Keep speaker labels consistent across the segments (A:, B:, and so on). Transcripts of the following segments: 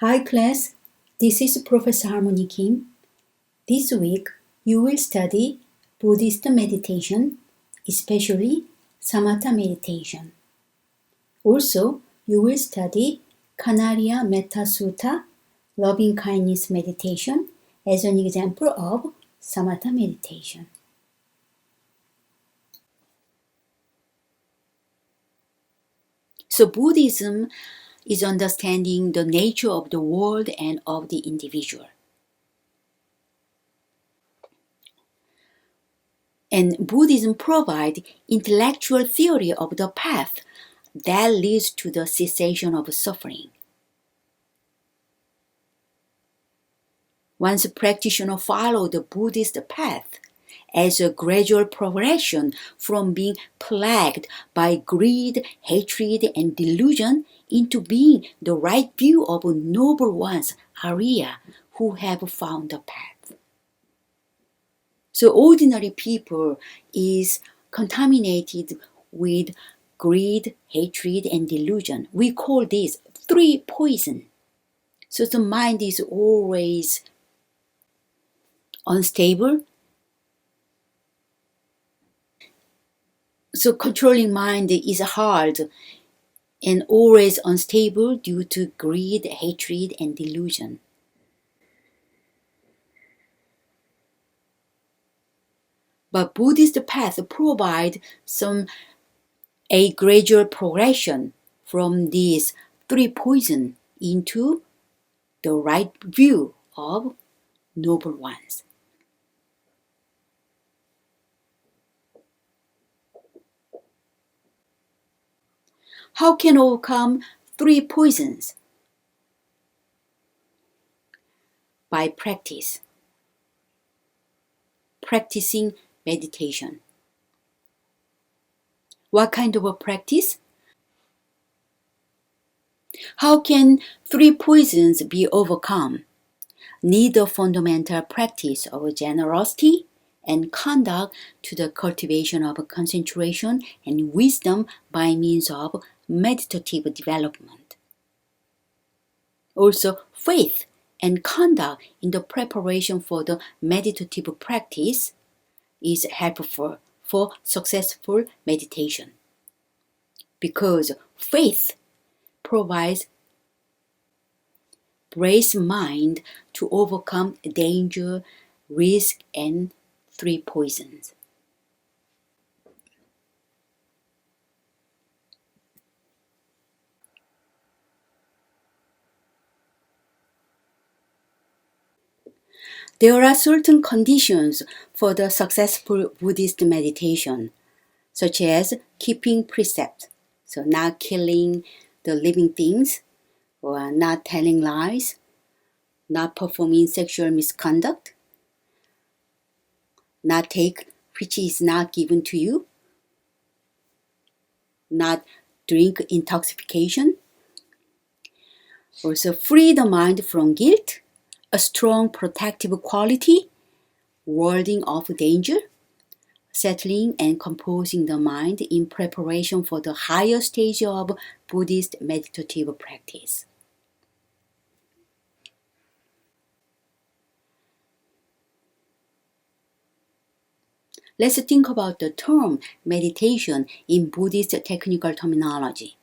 A: Hi class, this is Professor Harmony Kim. This week you will study Buddhist meditation, especially Samatha meditation. Also, you will study Kanariya Metta Sutta, loving kindness meditation, as an example of Samatha meditation. So Buddhism is understanding the nature of the world and of the individual. And Buddhism provides intellectual theory of the path that leads to the cessation of suffering. Once a practitioner follows the Buddhist path as a gradual progression from being plagued by greed, hatred, and delusion into being the right view of noble ones, Arya, who have found the path. So ordinary people is contaminated with greed, hatred, and delusion. We call this three poison. So the mind is always unstable. So controlling mind is hard and always unstable due to greed, hatred, and delusion. But Buddhist path provide a gradual progression from these three poison into the right view of noble ones. How can overcome three poisons? By practice. Practicing meditation. What kind of a practice? How can three poisons be overcome? Need a fundamental practice of generosity and conduct to the cultivation of concentration and wisdom by means of meditative development. Also, faith and conduct in the preparation for the meditative practice is helpful for successful meditation, because faith provides brace mind to overcome danger, risk, and three poisons. There are certain conditions for the successful Buddhist meditation, such as keeping precepts, so not killing the living things, or not telling lies, not performing sexual misconduct, not take which is not given to you, not drink intoxication. Also free the mind from guilt, a strong protective quality, warding off danger, settling and composing the mind in preparation for the higher stage of Buddhist meditative practice. Let's think about the term meditation in Buddhist technical terminology.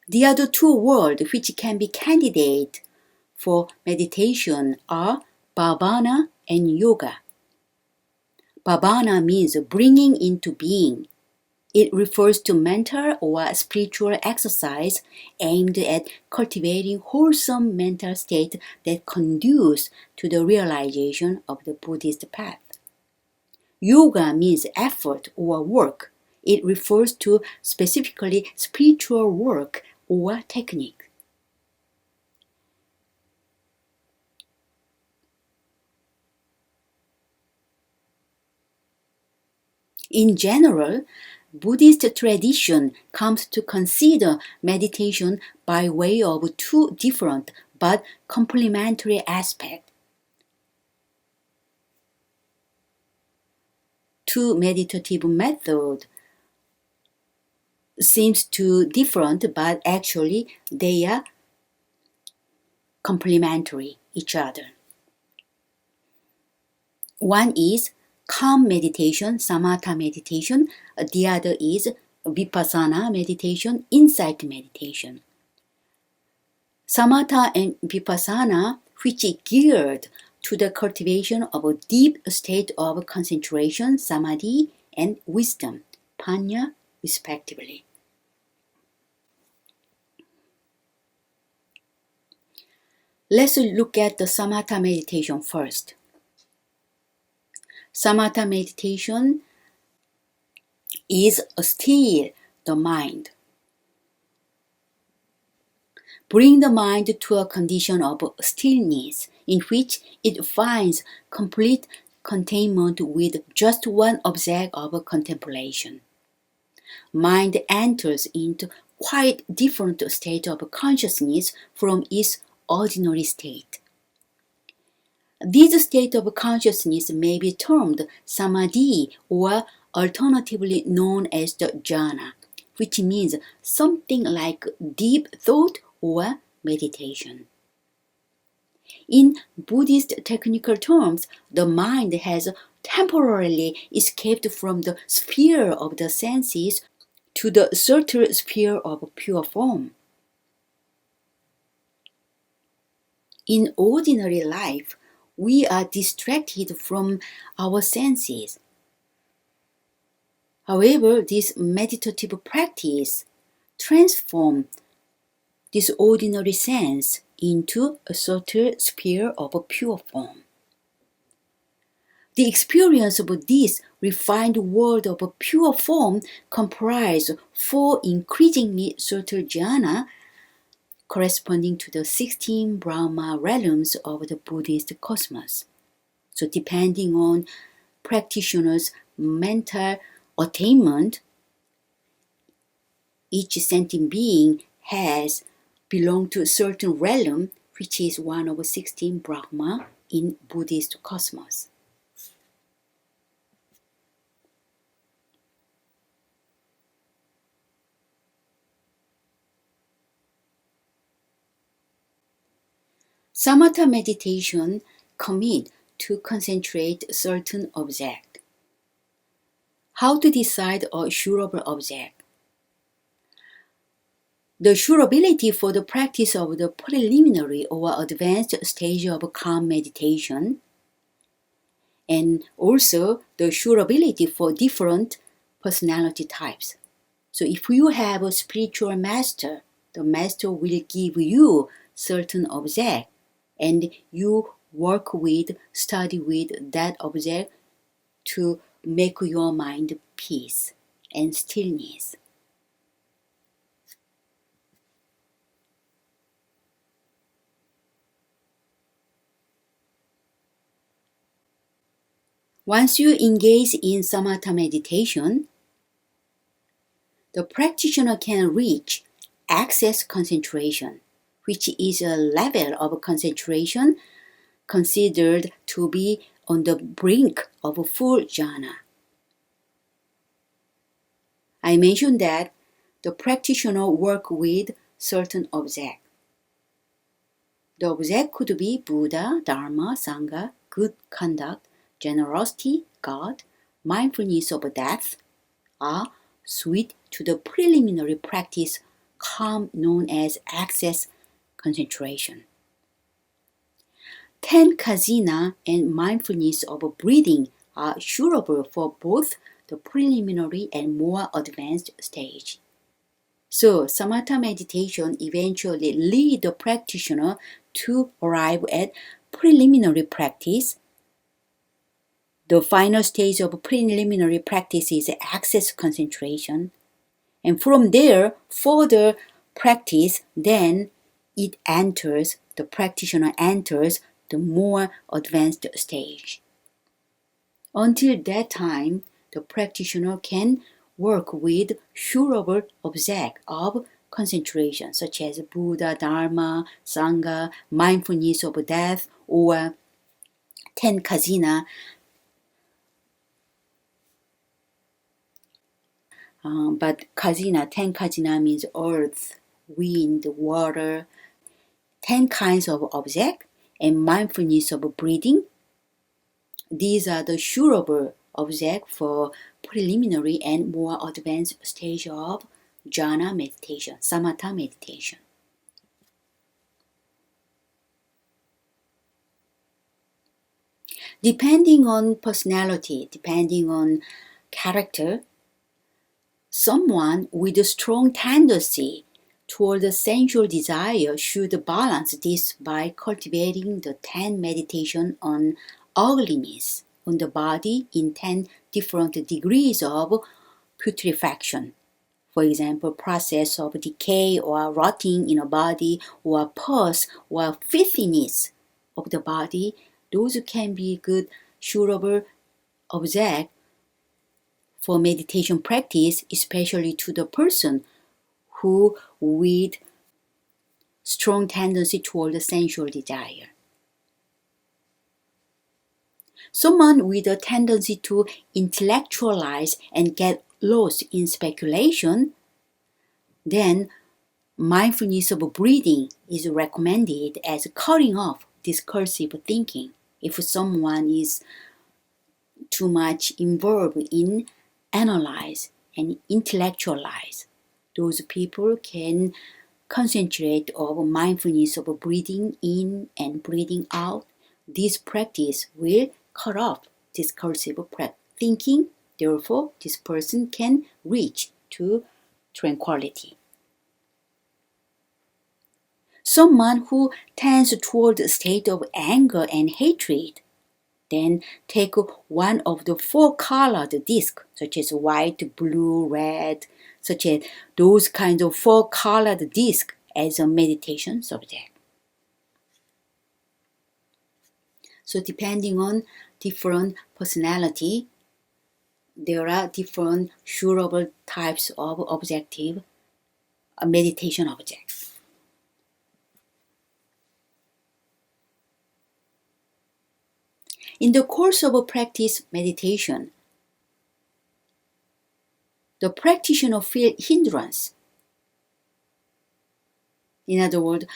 A: The other two words which can be candidate for meditation are bhavana and yoga. Bhavana means bringing into being. It refers to mental or spiritual exercise aimed at cultivating wholesome mental state that conduce to the realization of the Buddhist path. Yoga means effort or work. It refers to specifically spiritual work or technique. In general, Buddhist tradition comes to consider meditation by way of two different but complementary aspects. Two meditative methods seems to different, but actually they are complementary each other. One is calm meditation, samatha meditation. The other is vipassana meditation, insight meditation. Samatha and vipassana, which is geared to the cultivation of a deep state of concentration, samadhi, and wisdom, panya, respectively. Let's look at the samatha meditation first. Samatha meditation is still the mind. Bring the mind to a condition of stillness in which it finds complete containment with just one object of contemplation. Mind enters into quite different state of consciousness from its ordinary state. This state of consciousness may be termed samadhi or alternatively known as the jhana, which means something like deep thought or meditation. In Buddhist technical terms, the mind has temporarily escaped from the sphere of the senses to the subtle sphere of pure form. In ordinary life, we are distracted from our senses. However, this meditative practice transforms this ordinary sense into a subtle sphere of pure form. The experience of this refined world of pure form comprises 4 increasingly subtle jhana corresponding to the 16 Brahma realms of the Buddhist cosmos. So depending on practitioner's mental attainment, each sentient being has belonged to a certain realm, which is one of 16 Brahma in Buddhist cosmos. Samatha meditation commit to concentrate certain object. How to decide a sureable object? The surability for the practice of the preliminary or advanced stage of calm meditation, and also the surability for different personality types. So if you have a spiritual master, the master will give you certain object, and you work with, study with that object to make your mind peace and stillness. Once you engage in samatha meditation, the practitioner can reach access concentration, which is a level of concentration considered to be on the brink of full jhana. I mentioned that the practitioner work with certain object. The object could be Buddha, Dharma, Sangha, good conduct, generosity, God, mindfulness of death, are sweet to the preliminary practice calm known as access concentration. 10 kasina and mindfulness of breathing are suitable for both the preliminary and more advanced stage. So, samatha meditation eventually leads the practitioner to arrive at preliminary practice. The final stage of preliminary practice is access concentration. And from there, further practice, then the practitioner enters the more advanced stage. Until that time, the practitioner can work with sureable object of concentration, such as Buddha, Dharma, Sangha, mindfulness of death, or 10 kasina. But 10 kasina means earth, wind, water, 10 kinds of object, and mindfulness of breathing. These are the sureable objects for preliminary and more advanced stage of jhana meditation, samatha meditation. Depending on personality, depending on character, someone with a strong tendency toward the sensual desire should balance this by cultivating the 10 meditation on ugliness on the body in 10 different degrees of putrefaction. For example, process of decay or rotting in a body, or pus or filthiness of the body. Those can be good, sureable objects for meditation practice, especially to the person who with strong tendency toward the sensual desire. Someone with a tendency to intellectualize and get lost in speculation, then mindfulness of breathing is recommended as cutting off discursive thinking. If someone is too much involved in analyze and intellectualize, those people can concentrate on mindfulness of breathing in and breathing out. This practice will cut off discursive thinking. Therefore, this person can reach to tranquility. Someone who tends toward a state of anger and hatred, then take one of the 4 colored discs, such as white, blue, red, such as those kinds of 4 colored discs as a meditation subject. So depending on different personality, there are different sureable types of objective meditation objects. In the course of a practice meditation, the practitioner feels hindrance. In other words,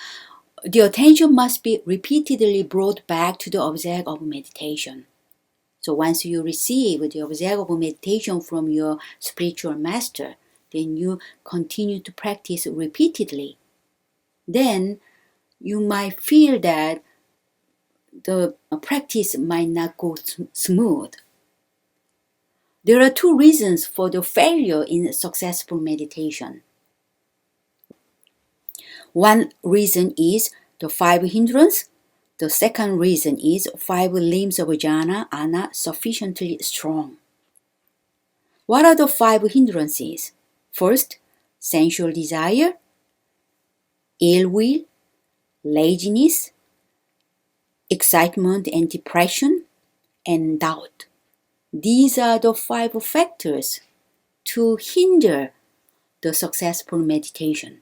A: the attention must be repeatedly brought back to the object of meditation. So once you receive the object of meditation from your spiritual master, then you continue to practice repeatedly. Then you might feel that the practice might not go smooth. There are 2 reasons for the failure in successful meditation. One reason is the 5 hindrances. The second reason is 5 limbs of jhana are not sufficiently strong. What are the 5 hindrances? First, sensual desire, ill will, laziness, excitement and depression, and doubt. These are the 5 factors to hinder the successful meditation.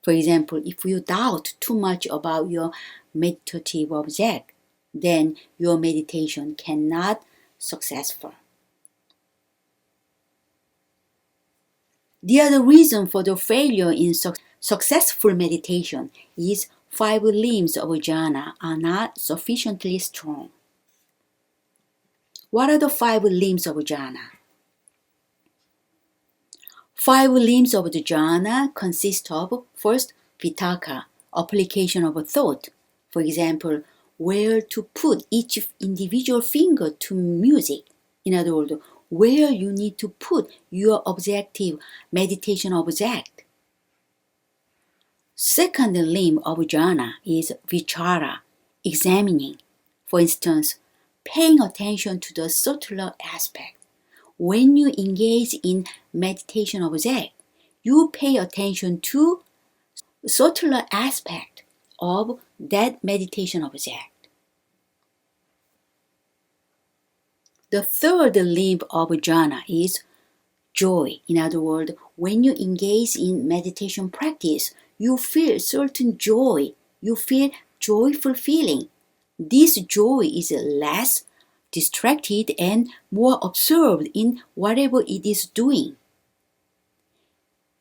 A: For example, if you doubt too much about your meditative object, then your meditation cannot successful. The other reason for the failure in successful meditation is 5 limbs of jhana are not sufficiently strong. What are the 5 limbs of jhana? 5 limbs of the jhana consist of, first, vitakka, application of a thought. For example, where to put each individual finger to music. In other words, where you need to put your objective meditation object. Second limb of jhana is vichara, examining. For instance, paying attention to the subtler aspect. When you engage in meditation object, you pay attention to subtler aspect of that meditation object. The third limb of jhana is joy. In other words, when you engage in meditation practice, you feel certain joy. You feel joyful feeling. This joy is less distracted and more absorbed in whatever it is doing.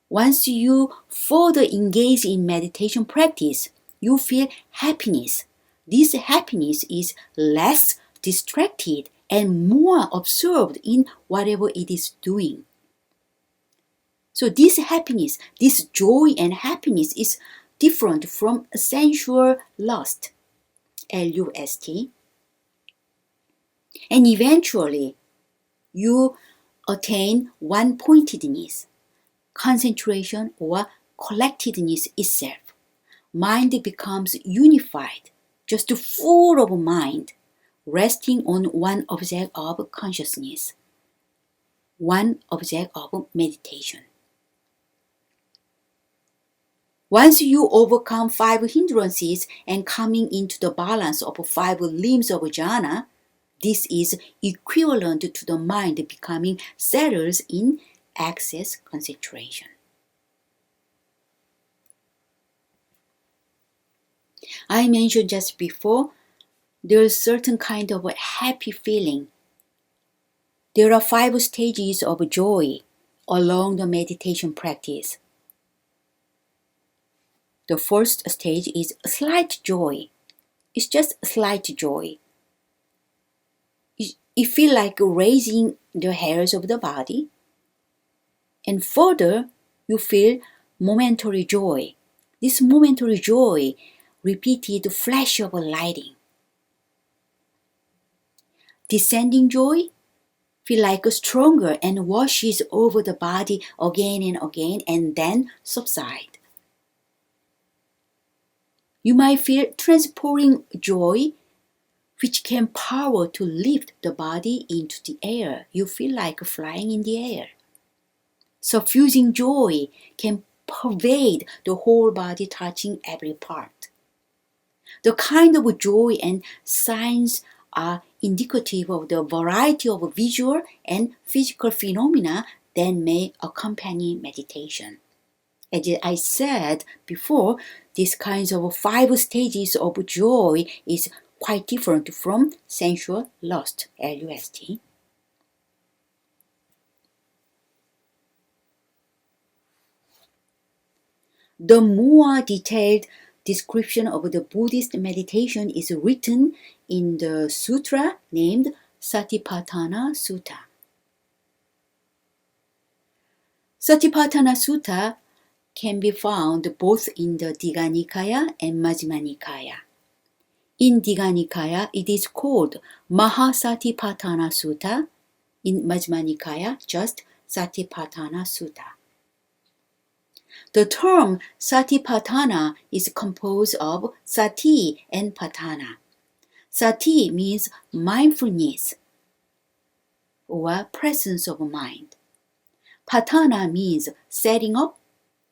A: Once you further engage in meditation practice, you feel happiness. This happiness is less distracted and more absorbed in whatever it is doing. So this happiness, this joy and happiness is different from sensual lust, L-U-S-T. And eventually, you attain one-pointedness, concentration or collectedness itself. Mind becomes unified, just full of mind, resting on one object of consciousness, one object of meditation. Once you overcome 5 hindrances and coming into the balance of 5 limbs of jhana, this is equivalent to the mind becoming settled in access concentration. I mentioned just before, there is certain kind of a happy feeling. There are 5 stages of joy along the meditation practice. The first stage is slight joy. It's just slight joy. You feel like raising the hairs of the body. And further, you feel momentary joy. This momentary joy, repeated flash of lighting. Descending joy, feel like stronger and washes over the body again and again and then subside. You might feel transporting joy, which can power to lift the body into the air. You feel like flying in the air. Suffusing joy can pervade the whole body, touching every part. The kind of joy and signs are indicative of the variety of visual and physical phenomena that may accompany meditation. As I said before, these kinds of 5 stages of joy is quite different from sensual lust, L-U-S-T. The more detailed description of the Buddhist meditation is written in the sutra named Satipatthana Sutta. Satipatthana Sutta can be found both in the Digha Nikaya and Majjhima Nikaya. In Digha Nikaya, it is called Mahasatipatthana Sutta. In Majjhima Nikaya, just Satipatthana Sutta. The term Satipatthana is composed of Sati and Patthana. Sati means mindfulness or presence of mind. Patthana means setting up,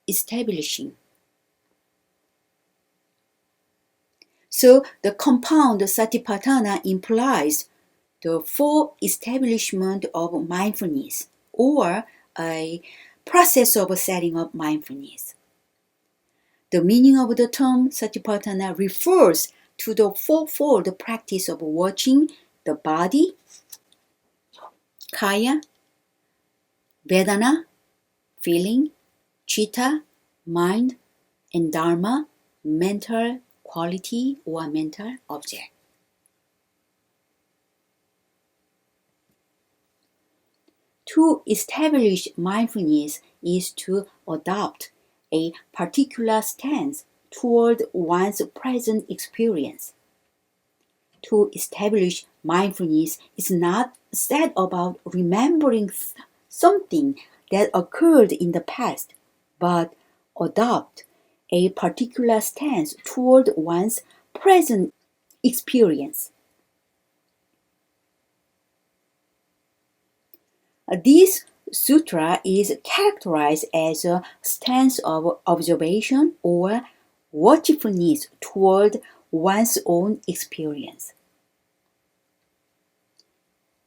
A: establishing. So the compound Satipatthana implies the full establishment of mindfulness or a process of setting up mindfulness. The meaning of the term Satipatthana refers to the fourfold practice of watching the body, kaya, vedana, feeling, chitta, mind, and dharma, mental quality or mental object. To establish mindfulness is to adopt a particular stance toward one's present experience. To establish mindfulness is not said about remembering something that occurred in the past, but adopt a particular stance toward one's present experience. This sutra is characterized as a stance of observation or watchfulness toward one's own experience.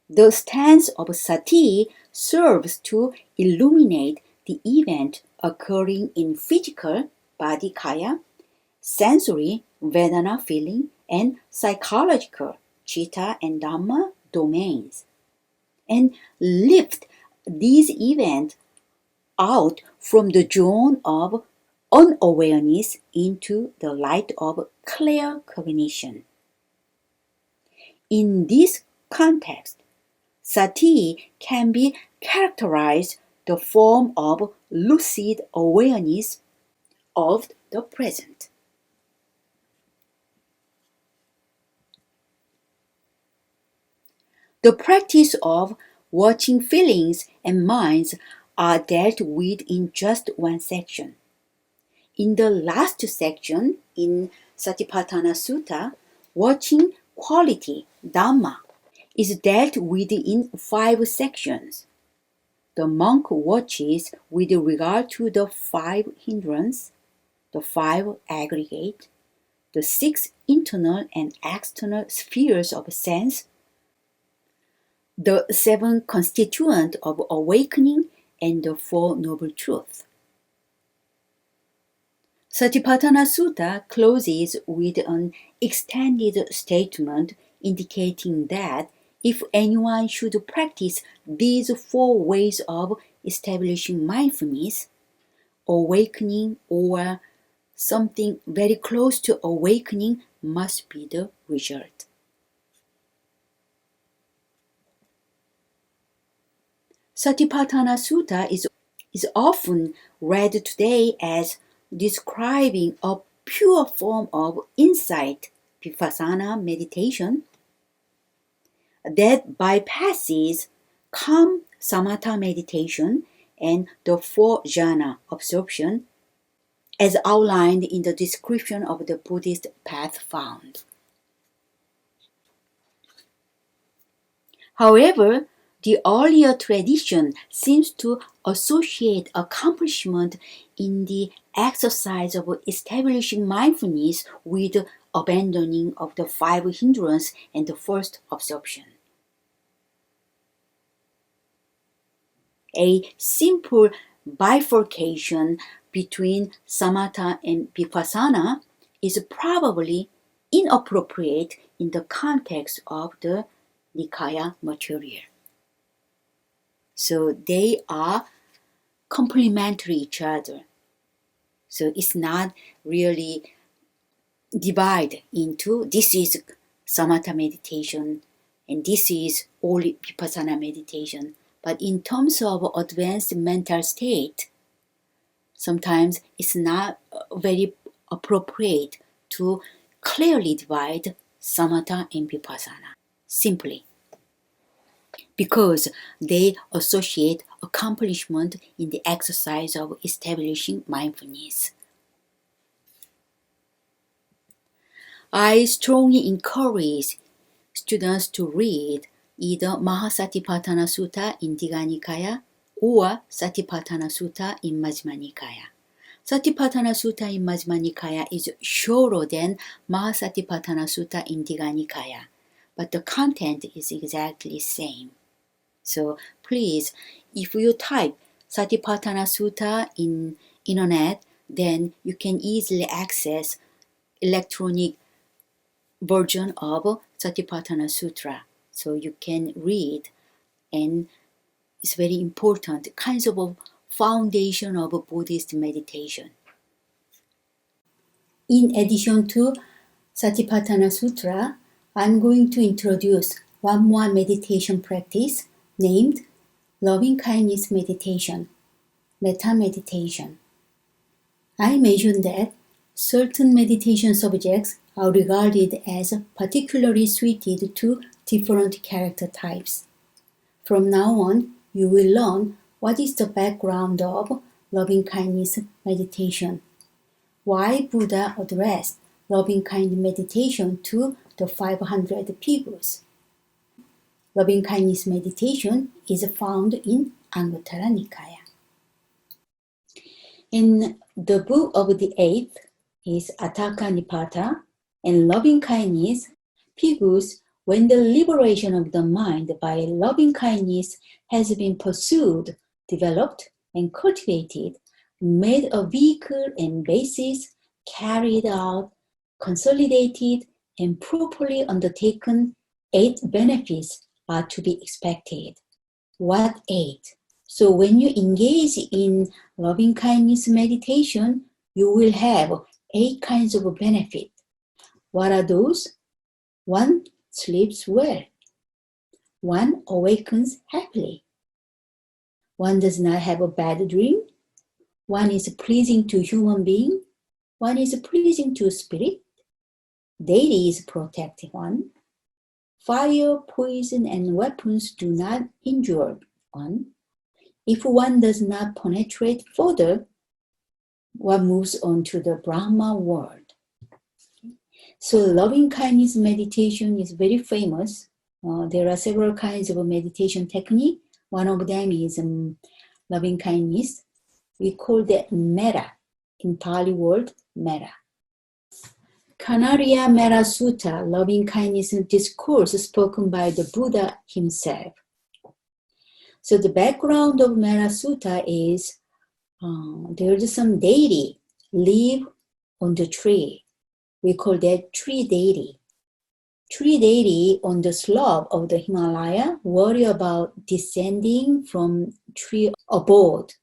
A: The stance of sati serves to illuminate the event occurring in physical body kaya, sensory vedana feeling, and psychological chitta and dhamma domains, and lift these events out from the zone of unawareness into the light of clear cognition. In this context, sati can be characterized the form of lucid awareness of the present. The practice of watching feelings and minds are dealt with in just one section. In the last section, in Satipatthana Sutta, watching quality, Dhamma, is dealt with in 5 sections. The monk watches with regard to the 5 hindrances, the 5 aggregate, the 6 internal and external spheres of sense, the 7 constituents of awakening, and the 4 noble truths. Satipatthana Sutta closes with an extended statement indicating that if anyone should practice these 4 ways of establishing mindfulness, awakening or something very close to awakening must be the result. Satipatthana Sutta is often read today as describing a pure form of insight, vipassana meditation, that bypasses calm samatha meditation and the 4 jhana absorption, as outlined in the description of the Buddhist path found. However, the earlier tradition seems to associate accomplishment in the exercise of establishing mindfulness with abandoning of the 5 hindrances and the first absorption. A simple bifurcation between samatha and vipassana is probably inappropriate in the context of the Nikaya material. So they are complementary each other. So it's not really divided into this is samatha meditation and this is only vipassana meditation. But in terms of advanced mental state, sometimes it's not very appropriate to clearly divide samatha and vipassana, simply because they associate accomplishment in the exercise of establishing mindfulness. I strongly encourage students to read either Mahasatipatthana Sutta in Digha Nikaya or Satipatthana Sutta in Majjhima Nikaya. Satipatthana Sutta in Majjhima Nikaya is shorter than Mahasatipatthana Sutta in Digha Nikaya, but the content is exactly the same. So please, if you type Satipatthana Sutta in internet, then you can easily access electronic version of Satipatthana Sutra. So you can read, and it's very important kinds of foundation of Buddhist meditation. In addition to Satipatthana Sutra, I'm going to introduce one more meditation practice named loving kindness meditation, metta meditation. I mentioned that certain meditation subjects are regarded as particularly suited to different character types. From now on, you will learn what is the background of loving kindness meditation, why Buddha addressed loving kindness meditation to the 500 peoples. Loving kindness meditation is found in Anguttara Nikaya. In the book of the 8th is Attaka Nipata, and loving kindness figures when the liberation of the mind by loving kindness has been pursued, developed, and cultivated, made a vehicle and basis, carried out, consolidated, and properly undertaken, 8 benefits are to be expected. What 8? So when you engage in loving kindness meditation, you will have 8 kinds of benefit. What are those? 1 sleeps well. 1 awakens happily. 1 does not have a bad dream. 1 is pleasing to human being. 1 is pleasing to spirit. Deity is protecting 1. Fire, poison, and weapons do not injure 1. If 1 does not penetrate further, 1 moves on to the Brahma world. So loving kindness meditation is very famous. There are several kinds of meditation technique. One of them is loving kindness. We call that metta. In Pali word, metta. Kanariya Metta Sutta, loving kindness discourse spoken by the Buddha himself. So the background of Metta Sutta is there's some deity live on the tree. We call that tree deity. Tree deity on the slope of the Himalaya worry about descending from tree abode.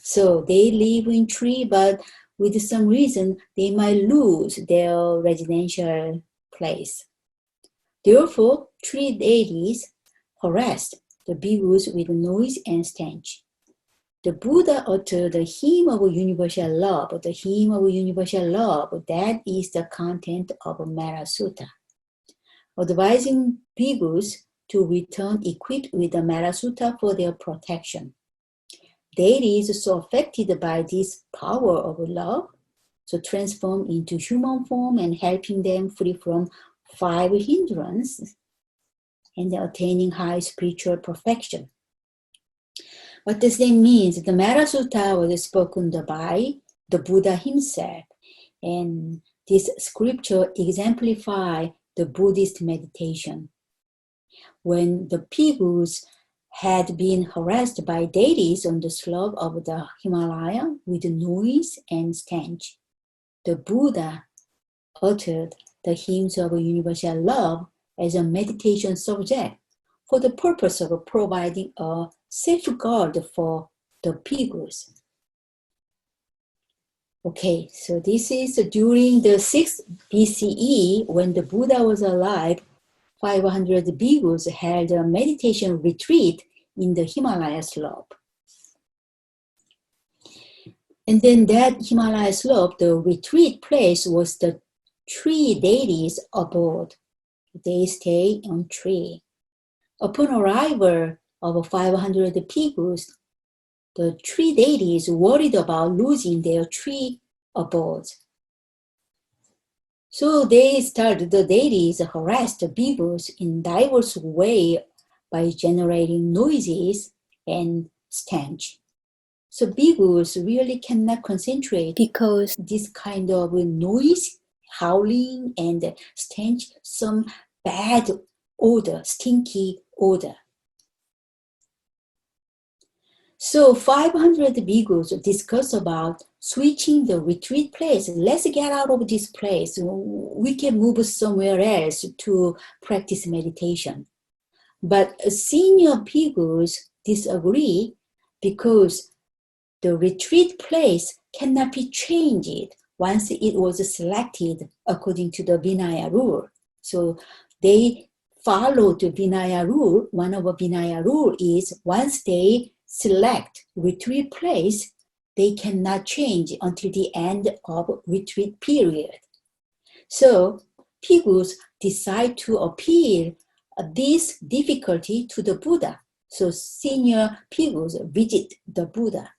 A: So they live in tree, but with some reason, they might lose their residential place. Therefore, tree deities harassed the bhikkhus with noise and stench. The Buddha uttered the hymn of universal love. The hymn of universal love, that is the content of Metta Sutta. Advising bhikkhus to return equipped with the Metta Sutta for their protection. Deities so affected by this power of love, so transform into human form and helping them free from 5 hindrances and attaining high spiritual perfection. What does that mean? The Metta Sutta was spoken by the Buddha himself, and this scripture exemplifies the Buddhist meditation. When the bhikkhus had been harassed by deities on the slope of the Himalaya with noise and stench, the Buddha uttered the hymns of universal love as a meditation subject for the purpose of providing a safeguard for the bhikkhus. Okay, so this is during the 6th BCE, when the Buddha was alive. 500 bhikkhus held a meditation retreat in the Himalaya slope. And then that Himalaya slope, the retreat place was the tree deities abode. They stay on tree. Upon arrival of 500 bhikkhus, the tree deities worried about losing their tree abodes. So the deities harassed the bhikkhus in diverse ways by generating noises and stench. So bhikkhus really cannot concentrate because this kind of noise, howling, and stench, some bad odor, stinky odor. So 500 bhikkhus discuss about switching the retreat place. Let's get out of this place. We can move somewhere else to practice meditation. But senior bhikkhus disagree because the retreat place cannot be changed once it was selected according to the Vinaya rule. So they follow the Vinaya rule. One of the Vinaya rule is once they select retreat place, they cannot change until the end of retreat period. So bhikkhus decide to appeal this difficulty to the Buddha. So senior bhikkhus visit the Buddha.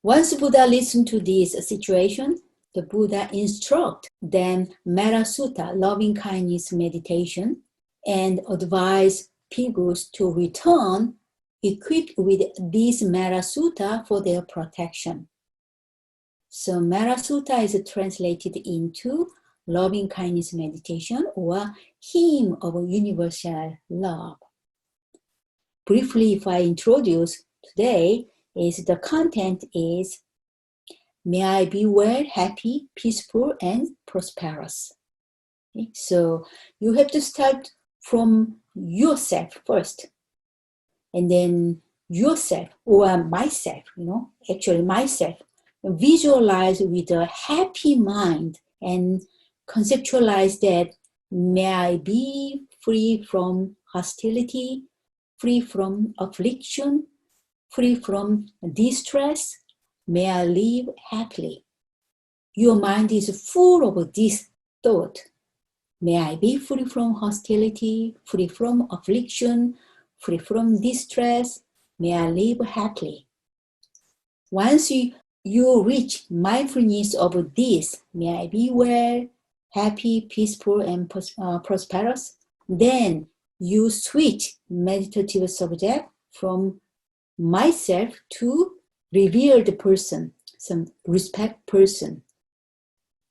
A: Once Buddha listened to this situation, the Buddha instruct them Metta Sutta, loving kindness meditation, and advise bhikkhus to return equipped with this Metta Sutta for their protection. So Metta Sutta is translated into loving kindness meditation or hymn of universal love. Briefly, if I introduce today, is the content is, may I be well, happy, peaceful, and prosperous. Okay? So you have to start from yourself first. And then yourself or myself, actually myself, visualize with a happy mind and conceptualize that may I be free from hostility, free from affliction, free from distress, may I live happily. Your mind is full of this thought. May I be free from hostility, free from affliction, free from distress, may I live happily. Once you reach mindfulness of this, may I be well, happy, peaceful, and prosperous, then you switch meditative subject from myself to revered person, some respect person.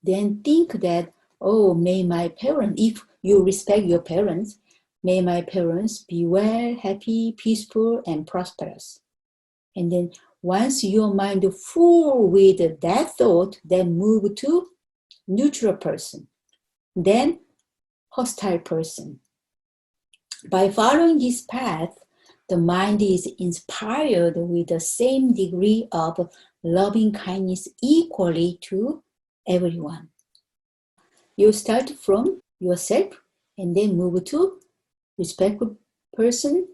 A: Then think that, oh, may my parents, if you respect your parents, may my parents be well, happy, peaceful, and prosperous. And then once your mind full with that thought, then move to neutral person, then hostile person. By following this path, the mind is inspired with the same degree of loving kindness equally to everyone. You start from yourself and then move to respectful person,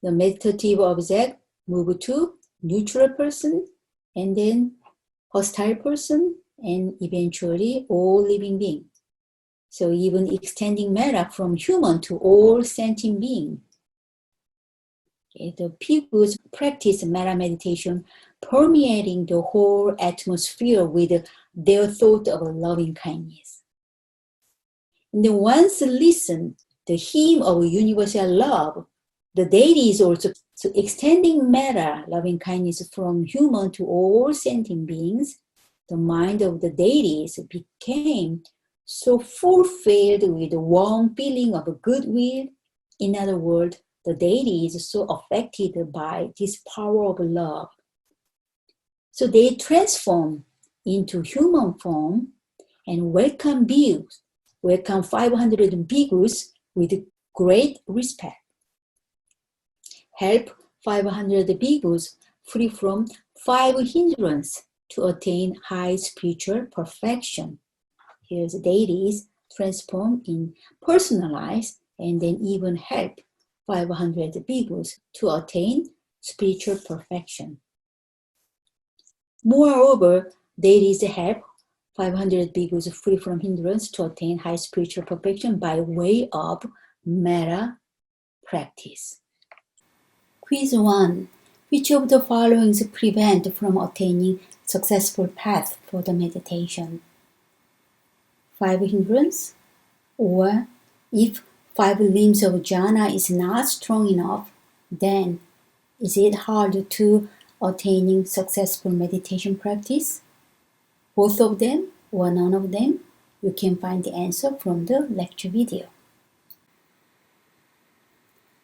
A: the meditative object, move to neutral person, and then hostile person, and eventually all living beings. So even extending metta from human to all sentient beings. Okay, the people practice metta meditation, permeating the whole atmosphere with their thought of loving kindness. And then once listen the hymn of universal love, the deity is also extending metta, loving kindness from human to all sentient beings. The mind of the deities became so fulfilled with a warm feeling of goodwill. In other words, the deity is so affected by this power of love. So they transform into human form and welcome 500 bhikkhus with great respect. Help 500 bhikkhus free from 5 hindrances to attain high spiritual perfection. Here's deities transform in personalize and then even help 500 bhikkhus to attain spiritual perfection. Moreover, deities help 500 bhikkhus free from hindrance to attain high spiritual perfection by way of metta practice. Quiz 1. Which of the following prevent from attaining successful path for the meditation? 5 hindrance, or if 5 limbs of jhana is not strong enough, then is it hard to attaining successful meditation practice? Both of them or none of them? You can find the answer from the lecture video.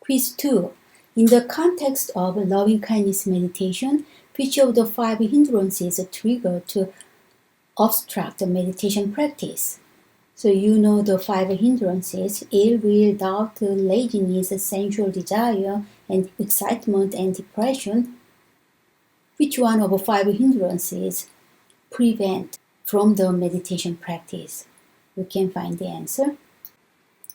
A: Quiz 2. In the context of loving kindness meditation, which of the 5 hindrances trigger to obstruct the meditation practice? So you know the 5 hindrances: ill will, doubt, laziness, sensual desire, and excitement and depression. Which one of the 5 hindrances prevent from the meditation practice? You can find the answer.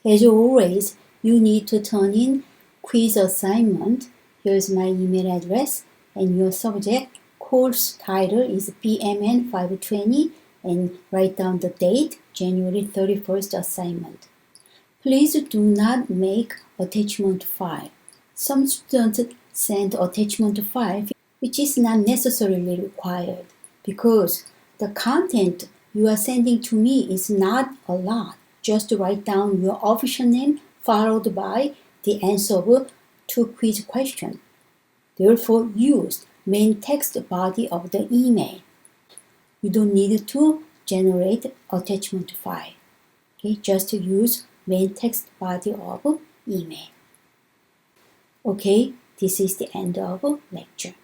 A: As always, you need to turn in quiz assignment. Here's my email address, and your subject course title is BMN 520, and write down the date, January 31st assignment. Please do not make attachment file. Some students send attachment file which is not necessarily required, because the content you are sending to me is not a lot. Just write down your official name followed by the answer of 2 quiz questions. Therefore, use main text body of the email. You don't need to generate attachment file. Okay, just use main text body of email. Okay, this is the end of lecture.